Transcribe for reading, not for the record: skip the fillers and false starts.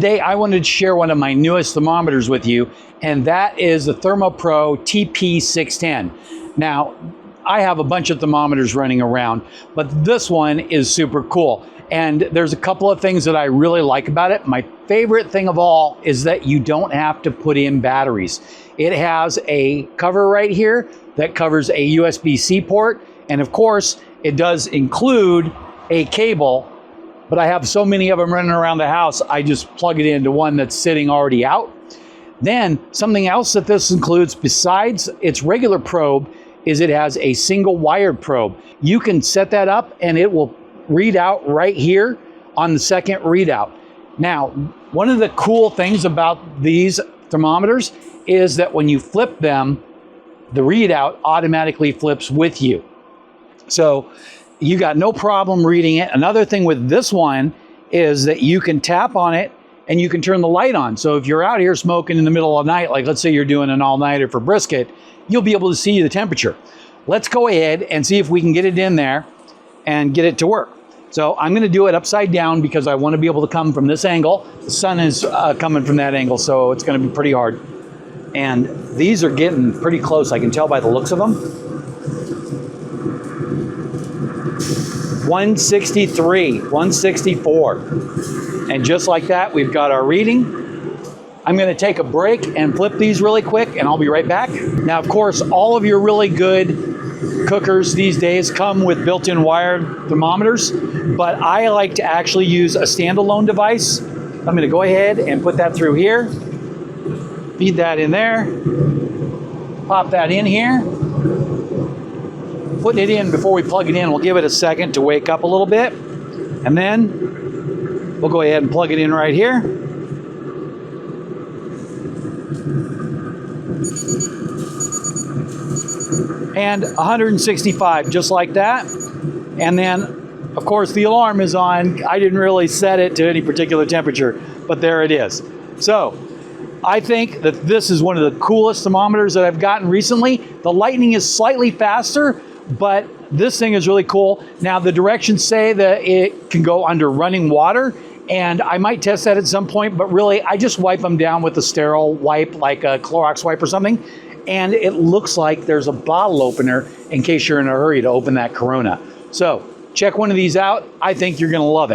today I wanted to share one of my newest thermometers with you, and that is the ThermoPro TP-610. Now, I have a bunch of thermometers running around, but this one is super cool. And there's a couple of things that I really like about it. My favorite thing of all is that you don't have to put in batteries. It has a cover right here that covers a USB-C port. And of course, it does include a cable, but I have so many of them running around the house, I just plug it into one that's sitting already out. Then something else that this includes besides its regular probe is it has a single wired probe. You can set that up and it will read out right here on the second readout. Now, one of the cool things about these thermometers is that when you flip them, the readout automatically flips with you. So you got no problem reading it. Another thing with this one is that you can tap on it and you can turn the light on. So if you're out here smoking in the middle of the night, like let's say you're doing an all-nighter for brisket, you'll be able to see the temperature. Let's go ahead and see if we can get it in there and get it to work. So I'm gonna do it upside down because I wanna be able to come from this angle. The sun is coming from that angle, so it's gonna be pretty hard. And these are getting pretty close, I can tell by the looks of them. 163, 164. And just like that, we've got our reading. I'm gonna take a break and flip these really quick and I'll be right back. Now, of course, all of your really good cookers these days come with built-in wired thermometers, but I like to actually use a standalone device. I'm gonna go ahead and put that through here, feed that in there, pop that in here. Putting it in before we plug it in, we'll give it a second to wake up a little bit, and then we'll go ahead and plug it in right here. And 165, just like that. And then, of course, the alarm is on. I didn't really set it to any particular temperature, but there it is. So, I think that this is one of the coolest thermometers that I've gotten recently. The lightning is slightly faster, but this thing is really cool. Now, the directions say that it can go under running water, and I might test that at some point, but really, I just wipe them down with a sterile wipe, like a Clorox wipe or something. And it looks like there's a bottle opener in case you're in a hurry to open that Corona. So check one of these out. I think you're gonna love it.